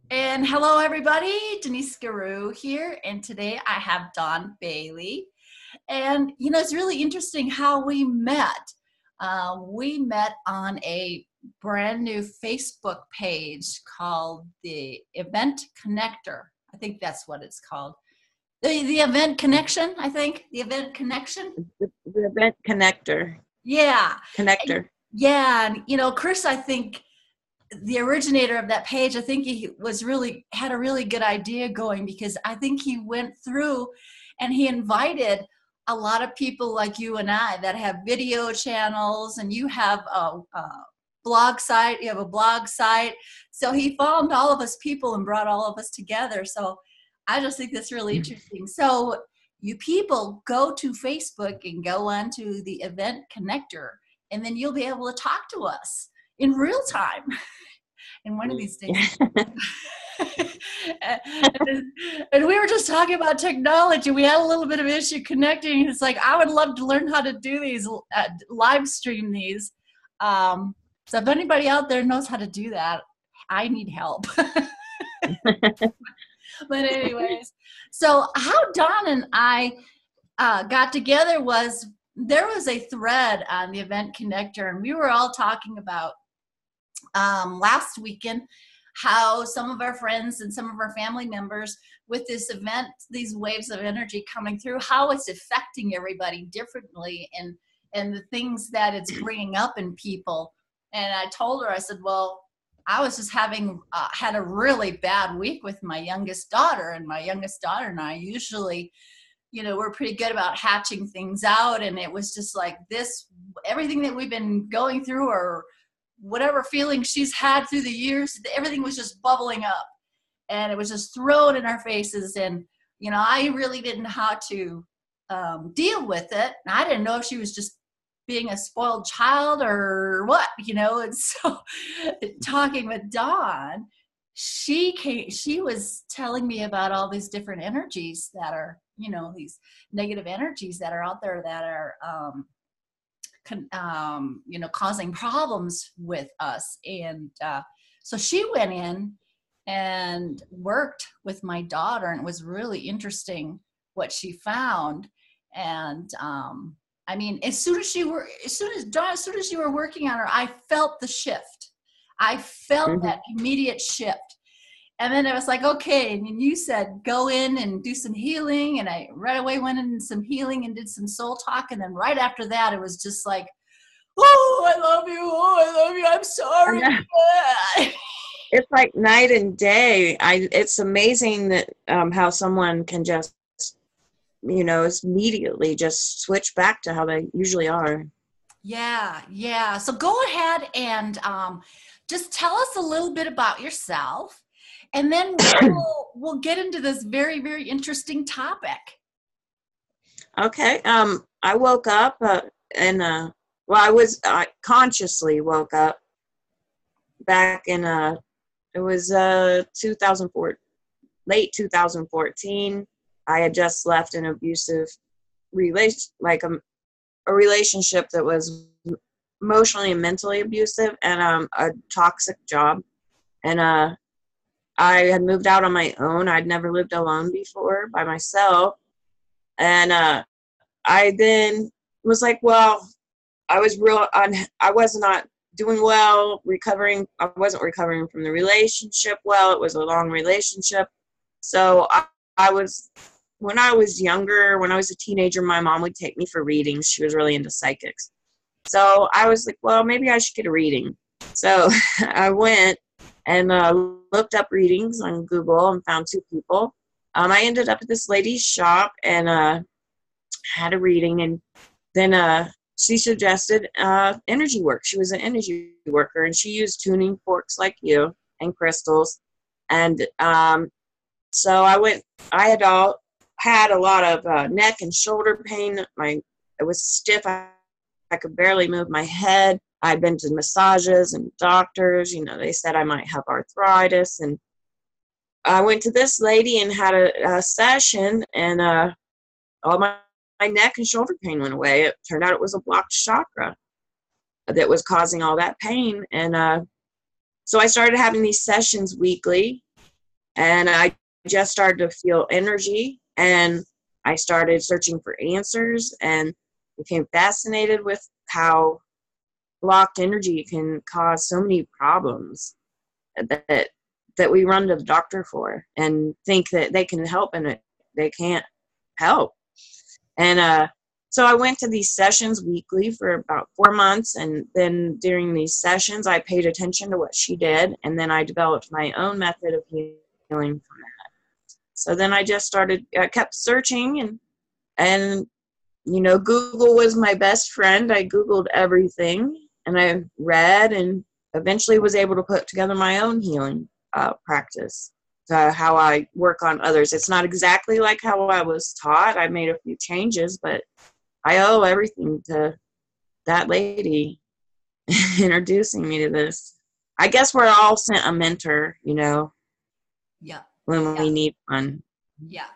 And hello, everybody. Denise Garou here. And today I have Dawn Bailey. And, it's really interesting how we met. We met on a brand new Facebook page called the Event Connector. I think that's what it's called. The Event Connection, I think. The Event Connection. The Event Connector. Yeah. Connector. And Chris, I think, the originator of that page, I think he had a really good idea going, because I think he went through and he invited a lot of people like you and I that have video channels, and you have a blog site, you have a blog site. So he found all of us people and brought all of us together. So I just think that's really interesting. So you people go to Facebook and go onto the Event Connector, and then you'll be able to talk to us in real time. And one of these days, and we were just talking about technology. We had a little bit of issue connecting. It's like, I would love to learn how to do these, live stream these. So if anybody out there knows how to do that, I need help. But anyways, so how Dawn and I got together was, there was a thread on the Event Connector, and we were all talking about last weekend how some of our friends and some of our family members, with this event, these waves of energy coming through, how it's affecting everybody differently, and the things that it's bringing up in people. And I told her, I said, well, I was just having had a really bad week with my youngest daughter, and my youngest daughter and I usually, we're pretty good about hatching things out. And it was just like this, everything that we've been going through, or whatever feeling she's had through the years, everything was just bubbling up, and it was just thrown in our faces. And, I really didn't know how to deal with it. I didn't know if she was just being a spoiled child or what, and so talking with Dawn, she was telling me about all these different energies that are, these negative energies that are out there that are, causing problems with us. And so she went in and worked with my daughter, and it was really interesting what she found. And as soon as you were working on her, I felt the shift. I felt that immediate shift. And then I was like, okay. And you said, go in and do some healing. And I right away went in some healing and did some soul talk. And then right after that, it was just like, oh, I love you. Oh, I love you. I'm sorry. It's like night and day. It's amazing that how someone can just, immediately just switch back to how they usually are. Yeah. So go ahead and just tell us a little bit about yourself. And then we'll get into this very, very interesting topic. Okay. I woke up I consciously woke up back in it was 2004, late 2014. I had just left an abusive a relationship that was emotionally and mentally abusive, and a toxic job. And I had moved out on my own. I'd never lived alone before by myself. And I then was like, well, I was not doing well, recovering. I wasn't recovering from the relationship well. It was a long relationship. So when I was younger, when I was a teenager, my mom would take me for readings. She was really into psychics. So I was like, well, maybe I should get a reading. So I went and looked up readings on Google and found two people. I ended up at this lady's shop and had a reading, and then she suggested energy work. She was an energy worker, and she used tuning forks like you and crystals. And so I went. I had a lot of neck and shoulder pain. It was stiff. I could barely move my head. I'd been to massages and doctors. They said I might have arthritis. And I went to this lady and had a session, and all my neck and shoulder pain went away. It turned out it was a blocked chakra that was causing all that pain. And so I started having these sessions weekly. And I just started to feel energy, and I started searching for answers and became fascinated with how blocked energy can cause so many problems that we run to the doctor for and think that they can help, and they can't help. And so I went to these sessions weekly for about 4 months, and then during these sessions I paid attention to what she did, and then I developed my own method of healing from that. So then I kept searching, and Google was my best friend. I Googled everything, and I read, and eventually was able to put together my own healing practice, how I work on others. It's not exactly like how I was taught. I made a few changes, but I owe everything to that lady introducing me to this. I guess we're all sent a mentor, Yeah. when we need one. Yeah.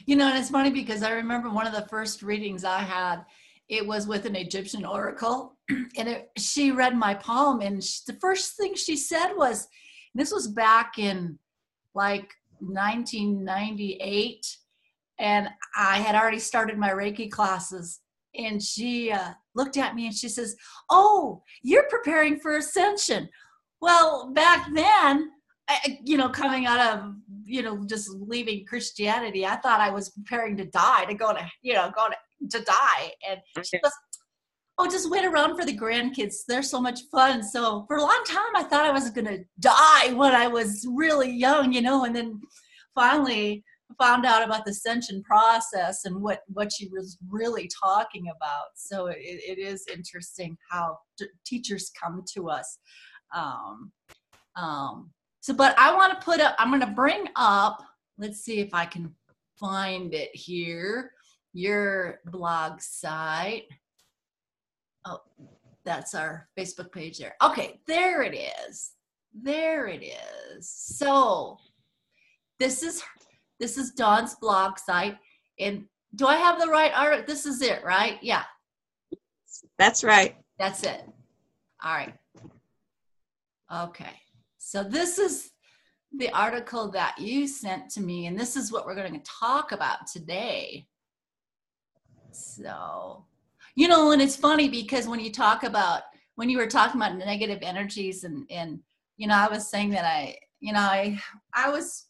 And it's funny because I remember one of the first readings I had, it was with an Egyptian oracle, and she read my palm, and the first thing she said was, this was back in like 1998, and I had already started my Reiki classes, and she looked at me and she says, "Oh, you're preparing for ascension." Well, back then, coming out of, just leaving Christianity, I thought I was preparing to die, to to die. And she goes, "Oh, just wait around for the grandkids. They're so much fun." So for a long time, I thought I was going to die when I was really young, and then finally found out about the ascension process and what she was really talking about. So it is interesting how teachers come to us. But I want to I'm going to bring up, let's see if I can find it here, your blog site. Oh, that's our Facebook page there. Okay, there it is. There it is. So this is Dawn's blog site. And do I have the right art? This is it, right? Yeah. That's right. That's it. All right. Okay. So this is the article that you sent to me, and this is what we're going to talk about today. So, and it's funny because when you were talking about negative energies, and I was saying that I was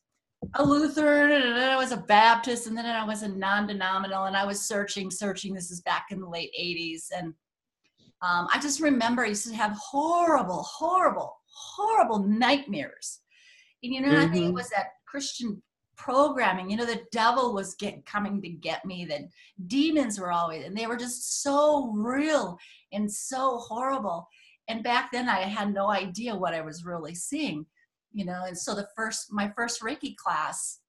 a Lutheran, and then I was a Baptist, and then I was a non-denominational, and I was searching. This is back in the late 80s. And I just remember I used to have horrible, horrible, horrible nightmares. And I think it was that Christian programming, the devil was coming to get me, the demons were always, and they were just so real and so horrible. And back then I had no idea what I was really seeing, and so my first Reiki class,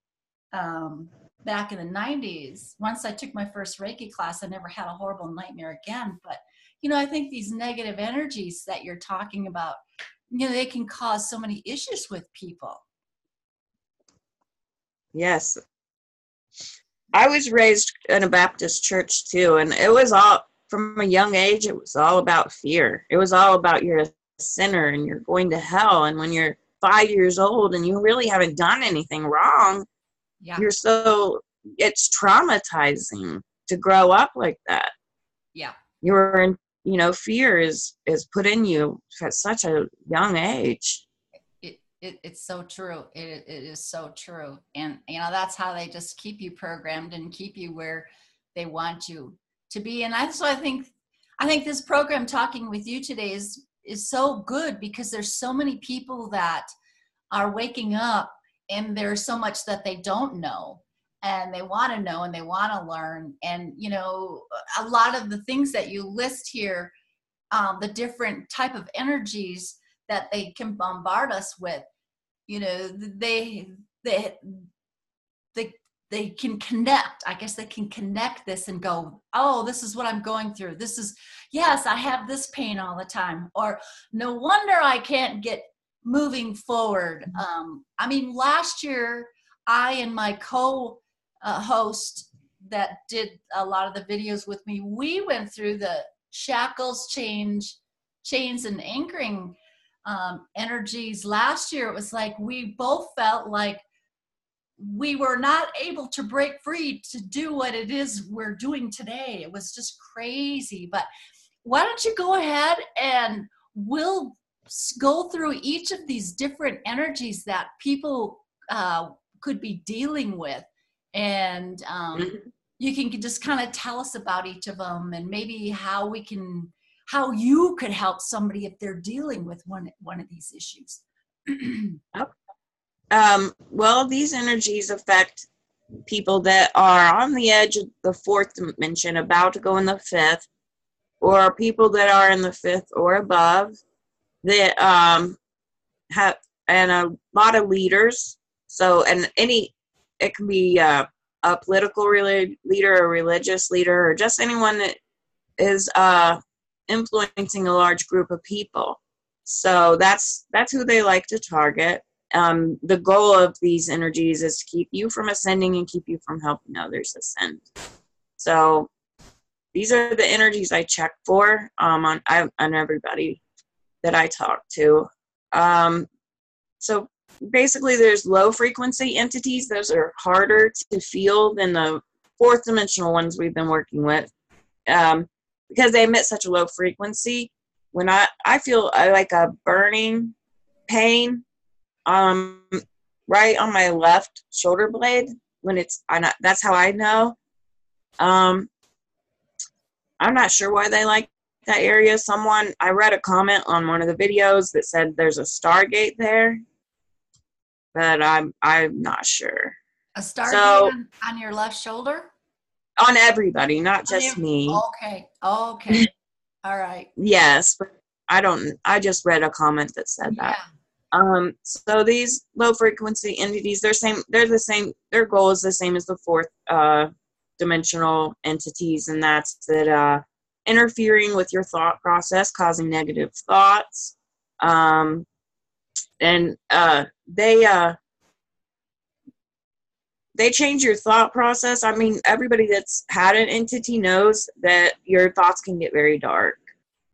back in the 90s, once I took my first Reiki class, I never had a horrible nightmare again. But, I think these negative energies that you're talking about, they can cause so many issues with people. Yes. I was raised in a Baptist church too, and it was all, from a young age, it was all about fear. It was all about you're a sinner and you're going to hell. And when you're 5 years old and you really haven't done anything wrong, it's traumatizing to grow up like that. Yeah. You're in, fear is put in you at such a young age. It's so true. It is so true. And, that's how they just keep you programmed and keep you where they want you to be. And I think this program, talking with you today, is so good because there's so many people that are waking up, and there's so much that they don't know, and they want to know, and they want to learn. And, a lot of the things that you list here, the different type of energies that they can bombard us with, they can connect. I guess they can connect this and go, "Oh, this is what I'm going through. Yes, I have this pain all the time," or "No wonder I can't get moving forward." Last year, I and my co-host that did a lot of the videos with me, we went through the shackles, chains, and anchoring energies last year. It was like we both felt like we were not able to break free to do what it is we're doing today. It was just crazy. But why don't you go ahead and we'll go through each of these different energies that people could be dealing with. And you can just kind of tell us about each of them and maybe how you could help somebody if they're dealing with one of these issues. Well, these energies affect people that are on the edge of the fourth dimension, about to go in the fifth, or people that are in the fifth or above that have, and a lot of leaders. So, and it can be a political leader, a religious leader, or just anyone that is influencing a large group of people. So that's who they like to target. The goal of these energies is to keep you from ascending and keep you from helping others ascend. So these are the energies I check for on everybody that I talk to. So basically there's low frequency entities. Those are harder to feel than the fourth dimensional ones we've been working with, because they emit such a low frequency. When I feel like a burning pain right on my left shoulder blade, when that's how I know. I'm not sure why they like that area. I read a comment on one of the videos that said there's a Stargate there, but I'm not sure. A Stargate on your left shoulder? On everybody, not just me. Okay. All right. Yes, but I just read a comment that said that. So these low frequency entities, they're the same, their goal is the same as the fourth dimensional entities, and that's that interfering with your thought process, causing negative thoughts, and they change your thought process. I mean, everybody that's had an entity knows that your thoughts can get very dark,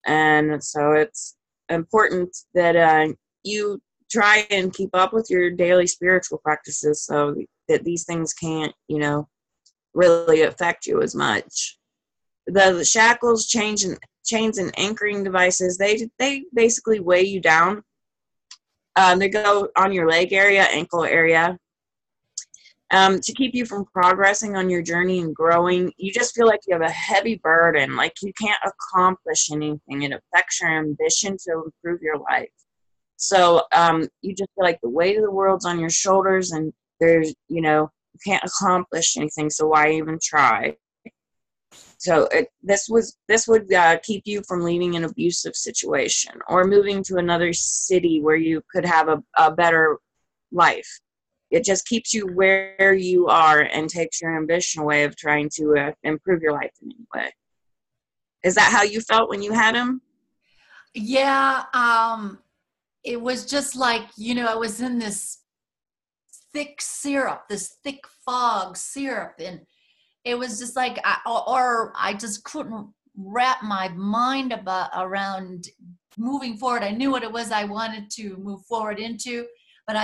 and so it's important that you try and keep up with your daily spiritual practices so that these things can't, really affect you as much. The shackles, chains, and anchoring devices, they basically weigh you down. They go on your leg area, ankle area, to keep you from progressing on your journey and growing. You just feel like you have a heavy burden, like you can't accomplish anything. It affects your ambition to improve your life. So you just feel like the weight of the world's on your shoulders, and there's, you can't accomplish anything, so why even try? So this would keep you from leaving an abusive situation or moving to another city where you could have a better life. It just keeps you where you are and takes your ambition away of trying to improve your life in any way. Is that how you felt when you had him? Yeah. It was just like, I was in this thick syrup, this thick fog syrup, and it was just like, I just couldn't wrap my mind around moving forward. I knew what it was I wanted to move forward into, but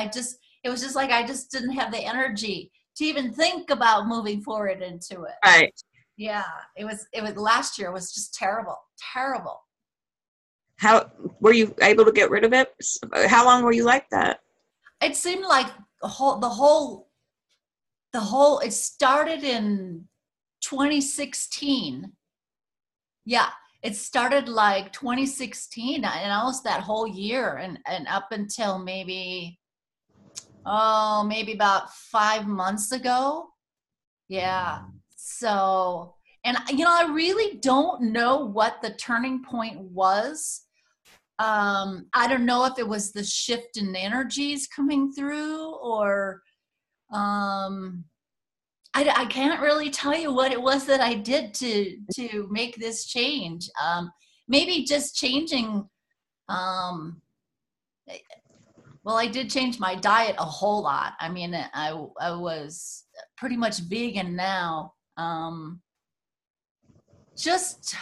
it was just like I just didn't have the energy to even think about moving forward into it. Right. Yeah, it was last year was just terrible. How were you able to get rid of it? How long were you like that? It seemed like the whole it started in 2016. Yeah, it started like 2016 and almost that whole year and up until maybe about 5 months ago. Yeah. So, and I really don't know what the turning point was. I don't know if it was the shift in energies coming through or I can't really tell you what it was that I did to make this change. Maybe just changing. Well, I did change my diet a whole lot. I mean, I was pretty much vegan now. Just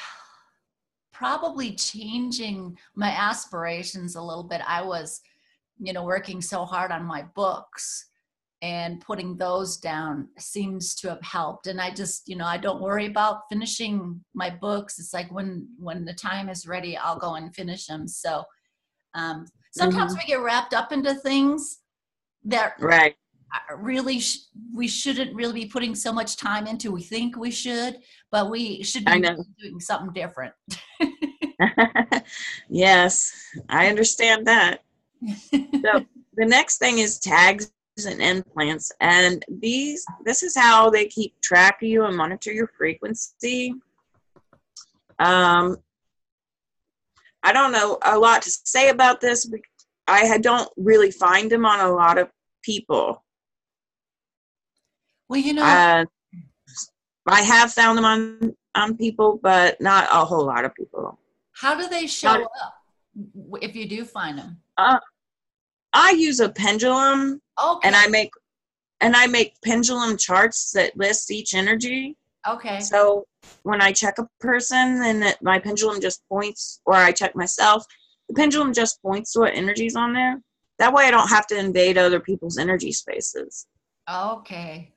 probably changing my aspirations a little bit. I was, working so hard on my books and putting those down seems to have helped. And I just, I don't worry about finishing my books. It's like when the time is ready, I'll go and finish them. So sometimes we get wrapped up into things that Right. really we shouldn't really be putting so much time into. We think we should, but we should be doing something different. Yes, I understand that. So the next thing is tags and implants, and this is how they keep track of you and monitor your frequency. I don't know a lot to say about this. I don't really find them on a lot of people. Well, I have found them on people, but not a whole lot of people. How do they show up if you do find them? I use a pendulum, okay, and I make pendulum charts that list each energy. Okay. So when I check a person, then my pendulum just points, or I check myself, the pendulum just points to what energy's on there. That way I don't have to invade other people's energy spaces. Okay.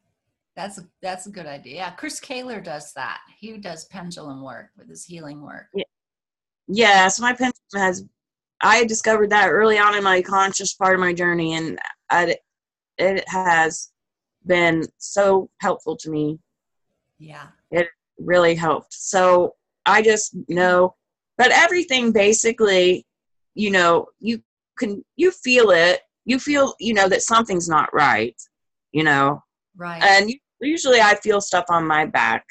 That's a good idea. Yeah, Chris Kaler does that. He does pendulum work with his healing work. Yeah, so my pendulum I discovered that early on in my conscious part of my journey, and it has been so helpful to me. Yeah. It really helped. So I just know, but everything basically, you feel it. You feel, that something's not right, Right. And usually I feel stuff on my back,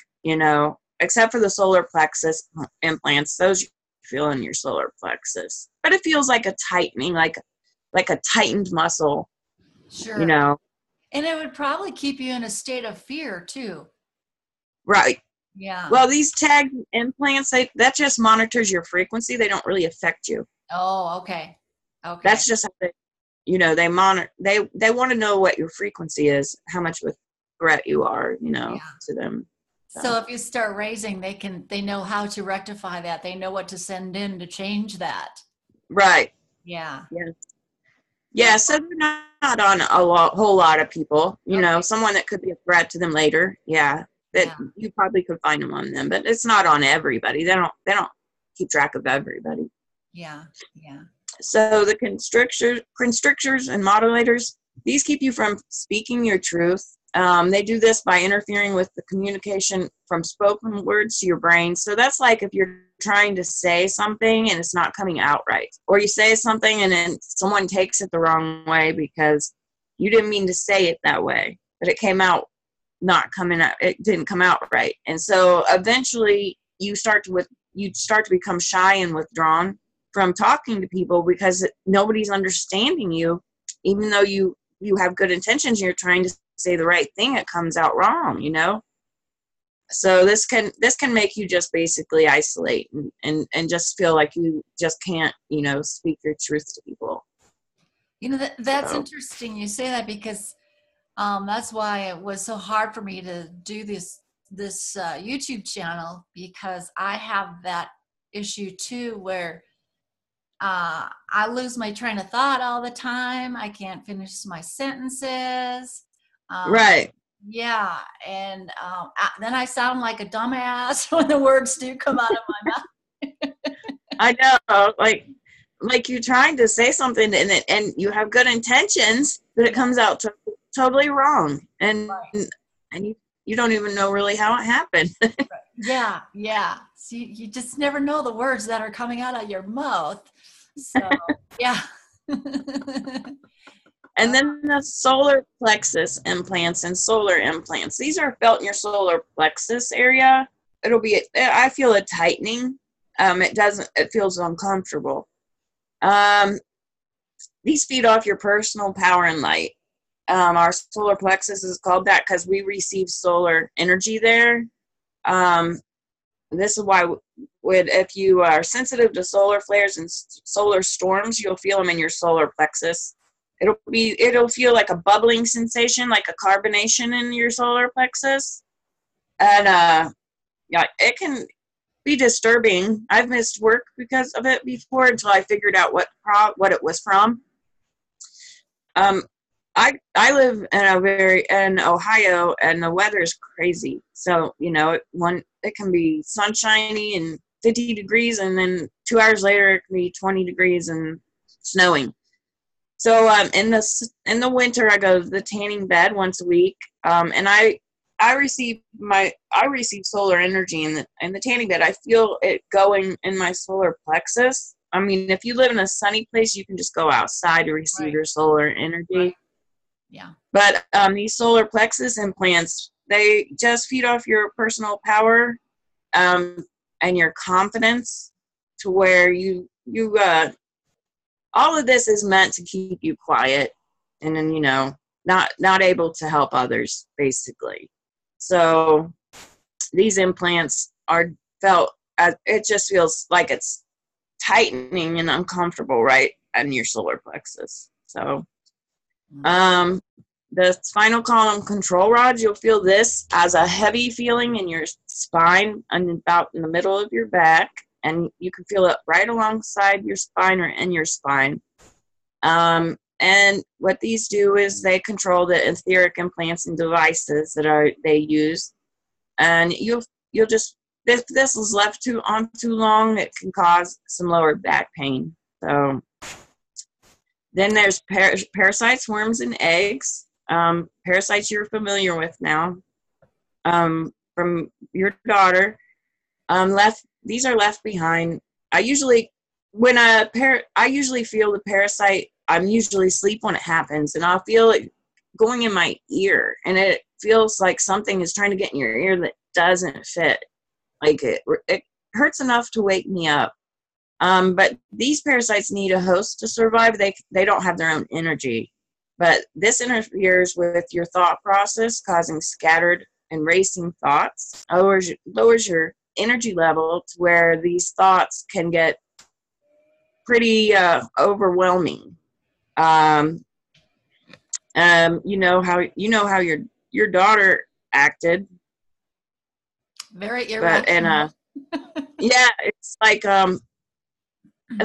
except for the solar plexus implants. Those you feel in your solar plexus. But it feels like a tightening, like a tightened muscle. Sure. And it would probably keep you in a state of fear too. Right. Yeah. Well, these tag implants, that just monitors your frequency. They don't really affect you. Oh, okay. Okay. That's just how they monitor. They want to know what your frequency is, how much of a threat you are, to them. So if you start raising, they know how to rectify that. They know what to send in to change that. Right. Yeah. Yeah. So they're not on whole lot of people, someone that could be a threat to them later. Yeah. You probably could find them on them, but it's not on everybody. They don't keep track of everybody. Yeah. So the constrictors and modulators, these keep you from speaking your truth. They do this by interfering with the communication from spoken words to your brain. So that's like if you're trying to say something and it's not coming out right, or you say something and then someone takes it the wrong way because you didn't mean to say it that way, but it came out it didn't come out right. And so eventually you start to become shy and withdrawn from talking to people because nobody's understanding you, even though you have good intentions and you're trying to say the right thing, it comes out wrong, So this can make you just basically isolate and just feel like you just can't, speak your truth to people. That's interesting you say that, because that's why it was so hard for me to do this YouTube channel, because I have that issue too, where I lose my train of thought all the time. I can't finish my sentences. Right. Yeah. And then I sound like a dumbass when the words do come out of my mouth. I know. Like you're trying to say something and you have good intentions, but it comes out totally wrong. And you don't even know really how it happened. Yeah. So you just never know the words that are coming out of your mouth. So, yeah. And then the solar plexus implants and solar implants. These are felt in your solar plexus area. I feel a tightening. It feels uncomfortable. These feed off your personal power and light. Our solar plexus is called that because we receive solar energy there. This is why if you are sensitive to solar flares and solar storms, you'll feel them in your solar plexus. It'll feel like a bubbling sensation, like a carbonation in your solar plexus. And it can be disturbing. I've missed work because of it before until I figured out what it was from. I live in Ohio, and the weather is crazy. So, it can be sunshiny and 50 degrees, and then 2 hours later it can be 20 degrees and snowing. So in the winter I go to the tanning bed once a week, and I receive solar energy in the tanning bed. I feel it going in my solar plexus. I mean, if you live in a sunny place, you can just go outside to receive your solar energy. Right. Yeah. But these solar plexus implants, they just feed off your personal power and your confidence, to where you all of this is meant to keep you quiet and then, not able to help others, basically. So these implants are felt, it just feels like it's tightening and uncomfortable right in your solar plexus. So the spinal column control rods, you'll feel this as a heavy feeling in your spine and about in the middle of your back, and you can feel it right alongside your spine or in your spine. And what these do is they control the etheric implants and devices that they use, and you'll just, if this is left too long, it can cause some lower back pain. So then there's parasites, worms, and eggs. Parasites you're familiar with now from your daughter. These are left behind. I usually feel the parasite. I'm usually asleep when it happens, and I'll feel it going in my ear, and it feels like something is trying to get in your ear that doesn't fit. Like it hurts enough to wake me up. But these parasites need a host to survive. They don't have their own energy. But this interferes with your thought process, causing scattered and racing thoughts, lowers your energy level to where these thoughts can get pretty overwhelming. You know how your daughter acted. Very irrational. Yeah, it's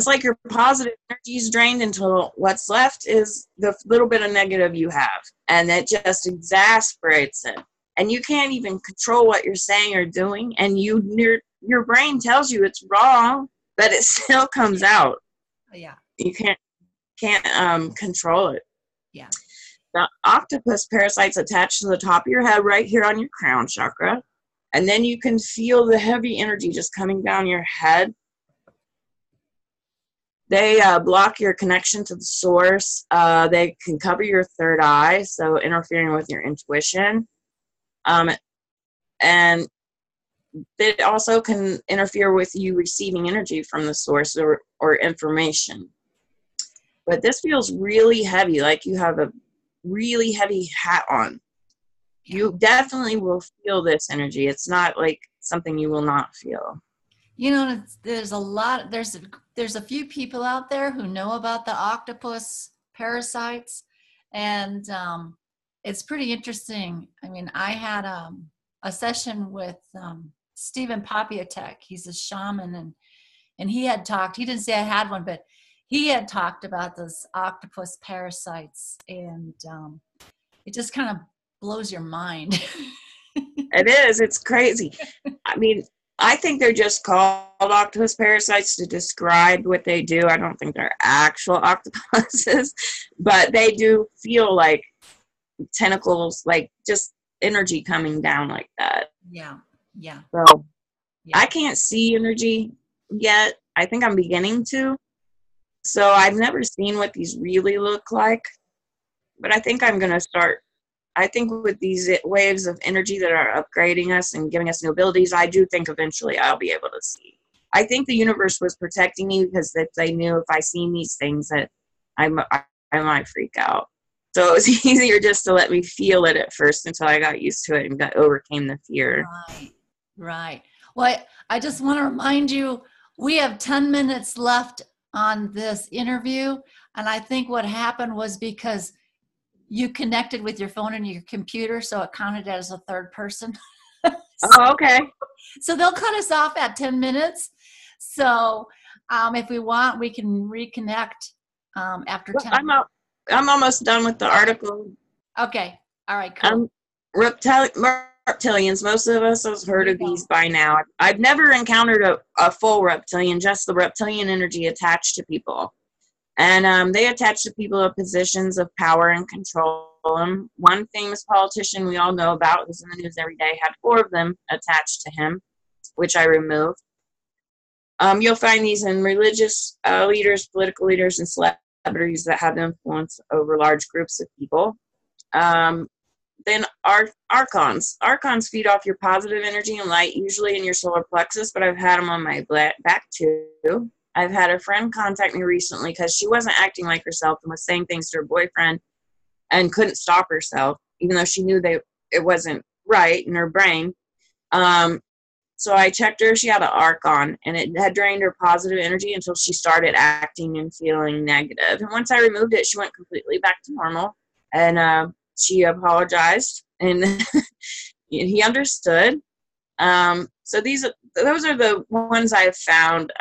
like your positive energy is drained until what's left is the little bit of negative you have, and it just exasperates it. And you can't even control what you're saying or doing, and your brain tells you it's wrong, but it still comes out. Yeah. You can't control it. Yeah. The octopus parasites attach to the top of your head right here on your crown chakra, and then you can feel the heavy energy just coming down your head. They block your connection to the source. They can cover your third eye, so interfering with your intuition. And they also can interfere with you receiving energy from the source or information. But this feels really heavy, like you have a really heavy hat on. You definitely will feel this energy. It's not like something you will not feel. There's a few people out there who know about the octopus parasites, and it's pretty interesting. I mean, I had a session with Stephen Papiotek. He's a shaman, and he had talked. He didn't say I had one, but he had talked about those octopus parasites, and it just kind of blows your mind. It is. It's crazy. I mean, I think they're just called octopus parasites to describe what they do. I don't think they're actual octopuses, but they do feel like tentacles, like just energy coming down like that. Yeah. Yeah. So I can't see energy yet. I think I'm beginning to. So I've never seen what these really look like, but I think I'm going to start. I think with these waves of energy that are upgrading us and giving us new abilities, I do think eventually I'll be able to see. I think the universe was protecting me because they knew if I seen these things that I might freak out. So it was easier just to let me feel it at first until I got used to it and overcame the fear. Right. Well, I just want to remind you, we have 10 minutes left on this interview. And I think what happened was because you connected with your phone and your computer, so it counted as a third person. Okay. So they'll cut us off at 10 minutes. So if we want, we can reconnect after 10 minutes. I'm almost done with the article. Okay. All right, cool. Reptilians, most of us have heard of these by now. I've never encountered a full reptilian, just the reptilian energy attached to people. And they attach to people in positions of power and control. One famous politician we all know about, who's in the news every day, had 4 of them attached to him, which I removed. You'll find these in religious leaders, political leaders, and celebrities that have influence over large groups of people. Then Archons. Archons feed off your positive energy and light, usually in your solar plexus, but I've had them on my back too. I've had a friend contact me recently because she wasn't acting like herself and was saying things to her boyfriend and couldn't stop herself, even though she knew it wasn't right in her brain. So I checked her. She had an Archon, and it had drained her positive energy until she started acting and feeling negative. And once I removed it, she went completely back to normal. And she apologized, and he understood. So those are the ones I've found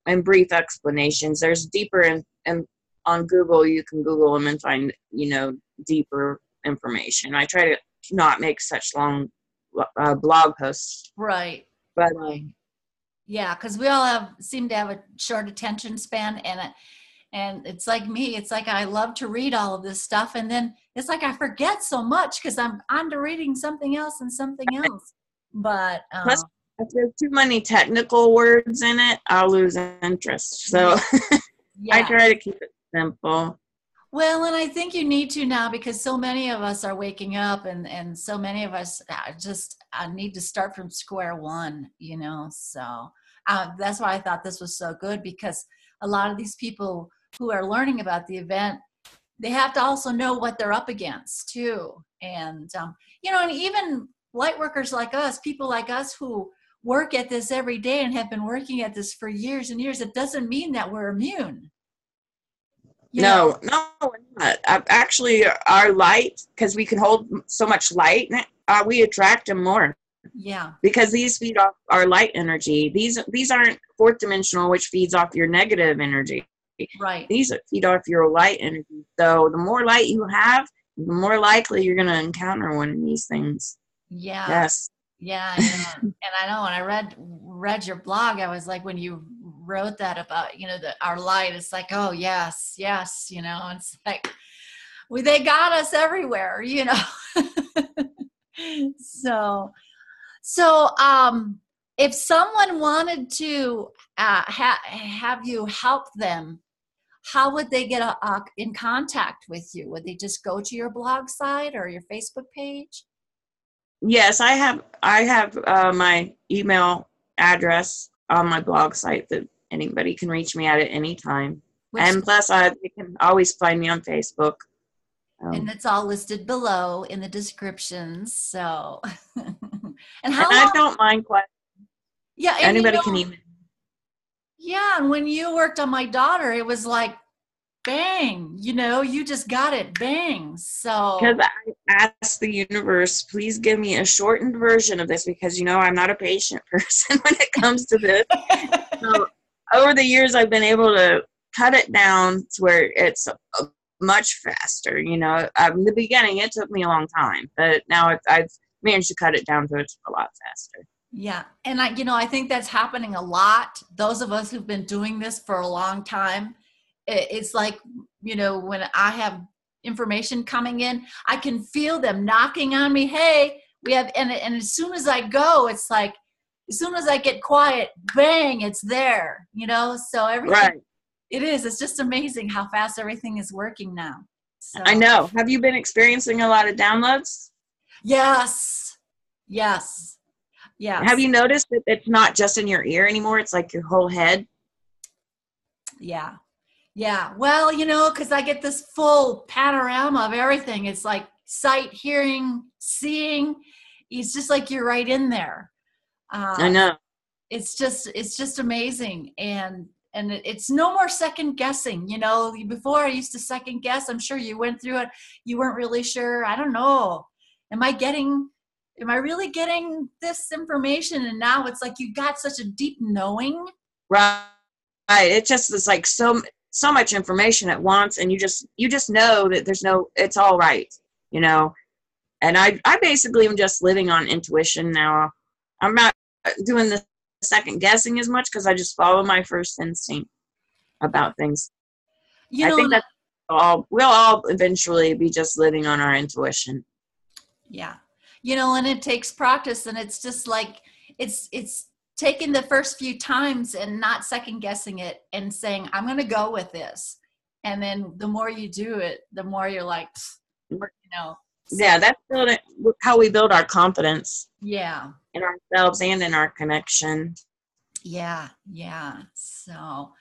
in brief explanations. There's deeper and on Google, you can Google them and find, deeper information. I try to not make such long blog posts. Right. But yeah, because we all seem to have a short attention span, and it's like me. It's like I love to read all of this stuff, and then it's like I forget so much because I'm on to reading something else and something else. But plus, if there's too many technical words in it, I'll lose interest. So yeah. I try to keep it simple. Well, and I think you need to now, because so many of us are waking up, and so many of us just need to start from square one, So that's why I thought this was so good, because a lot of these people who are learning about the event, they have to also know what they're up against too. And, and even light workers like us, people like us who work at this every day and have been working at this for years and years, it doesn't mean that we're immune. No, we're not. Actually, our light, because we can hold so much light, we attract them more. Yeah. Because these feed off our light energy. These aren't 4th dimensional, which feeds off your negative energy. Right. These feed off your light energy. So the more light you have, the more likely you're going to encounter one of these things. Yeah. Yes. Yeah. And I know when I read your blog, I was like, when you wrote that about, our light, it's like, oh, yes. It's like, they got us everywhere, So if someone wanted to have you help them, how would they get in contact with you? Would they just go to your blog site or your Facebook page? Yes, I have my email address on my blog site that anybody can reach me at any time. And plus, they can always find me on Facebook. And it's all listed below in the descriptions. So, and I don't mind questions. Yeah, anybody can email. Yeah, and when you worked on my daughter, it was like, bang, you just got it, bang. So because I asked the universe, please give me a shortened version of this, because I'm not a patient person when it comes to this. So over the years, I've been able to cut it down to where it's much faster. In the beginning, it took me a long time, but now I've managed to cut it down to it's a lot faster. Yeah, and I think that's happening a lot. Those of us who've been doing this for a long time, it's like, when I have information coming in, I can feel them knocking on me. Hey, we have, and as soon as I go, it's like, as soon as I get quiet, bang, it's there, so everything, right. It's just amazing how fast everything is working now. So. I know. Have you been experiencing a lot of downloads? Yes. Have you noticed that it's not just in your ear anymore? It's like your whole head. Yeah. Well, because I get this full panorama of everything. It's like sight, hearing, seeing. It's just like you're right in there. I know. It's just amazing. And it's no more second guessing. Before I used to second guess. I'm sure you went through it. You weren't really sure. I don't know. Am I really getting this information? And now it's like you got such a deep knowing. Right. It just is like so. so much information at once, and you just know that it's all right, you know. And I basically am just living on intuition now. I'm not doing the second guessing as much because I just follow my first instinct about things. You I know, think that we'll all eventually be just living on our intuition. yeah. You know, and it takes practice, and it's just like, it's taking the first few times and not second guessing it and saying, I'm going to go with this. And then the more you do it, the more you're like, you know. So, yeah, that's how we build our confidence. Yeah. In ourselves and in our connection. Yeah. Yeah. So,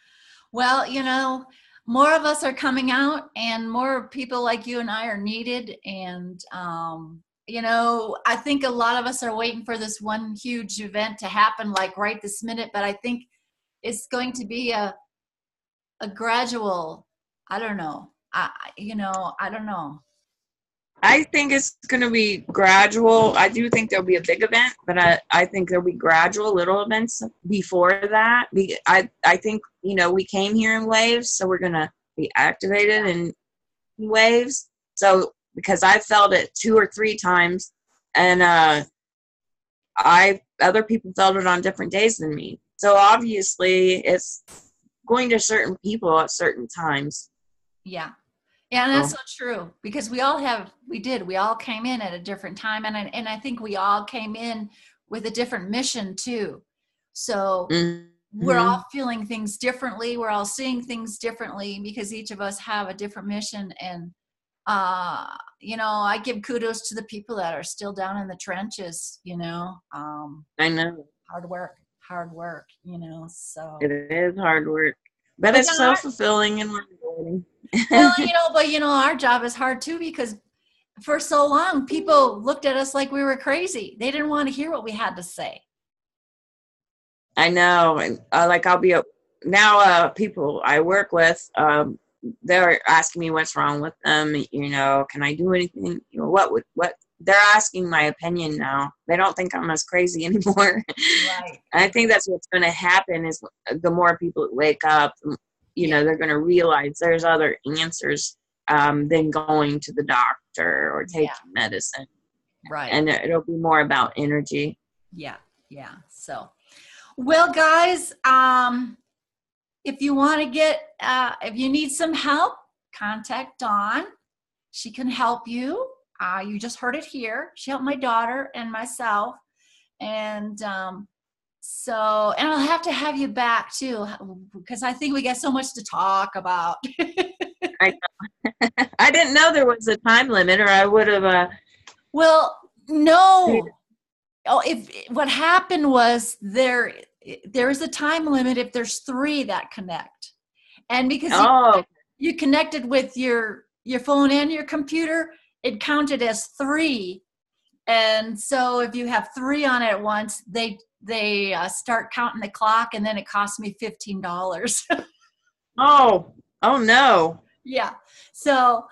well, you know, more of us are coming out, and more people like you and I are needed. And, you know, I think a lot of us are waiting for this one huge event to happen, like right this minute. But I think it's going to be a gradual, I don't know. I don't know. I think it's going to be gradual. I do think there'll be a big event, but I think there'll be gradual little events before that. I think, you know, we came here in waves, so we're going to be activated in waves. So, because I felt it 2 or 3 times, and other people felt it on different days than me. So obviously it's going to certain people at certain times. Yeah. Yeah, and that's so true, because we all came in at a different time, and I think we all came in with a different mission too. So we're all feeling things differently. We're all seeing things differently because each of us have a different mission. And you know, I give kudos to the people that are still down in the trenches, you know. I know. Hard work, you know. So it is hard work, but it's so fulfilling and rewarding. Well, you know, our job is hard too, because for so long people looked at us like we were crazy. They didn't want to hear what we had to say. I know. And like people I work with, they're asking me what's wrong with them. You know, can I do anything? You know, what they're asking my opinion now. They don't think I'm as crazy anymore. Right. And I think that's what's going to happen is the more people wake up, you know, they're going to realize there's other answers than going to the doctor or taking medicine. Right. And it'll be more about energy. Yeah. Yeah. So, well, guys, if you want to if you need some help, contact Dawn. She can help you. You just heard it here. She helped my daughter and myself. And so, and I'll have to have you back too, because I think we got so much to talk about. I didn't know there was a time limit, or I would have. Well, no. Oh, what happened was there is a time limit if there's 3 that connect, and because you connected with your phone and your computer, it counted as 3. And so if you have 3 on it at once, they start counting the clock, and then it cost me $15. Oh no. Yeah. So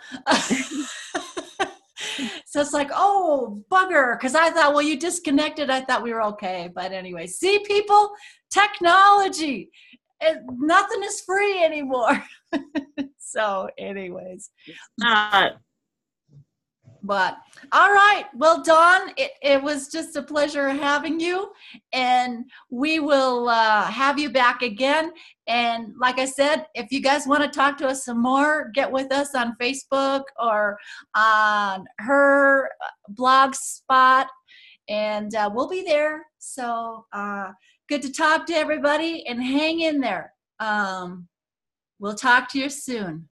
so it's like, oh, bugger. Because I thought, well, you disconnected. I thought we were okay. But anyway, see, people, technology, nothing is free anymore. So anyways. It's not. But all right. Well, Dawn, it was just a pleasure having you. And we will have you back again. And like I said, if you guys want to talk to us some more, get with us on Facebook or on her blog spot. And we'll be there. So good to talk to everybody, and hang in there. We'll talk to you soon.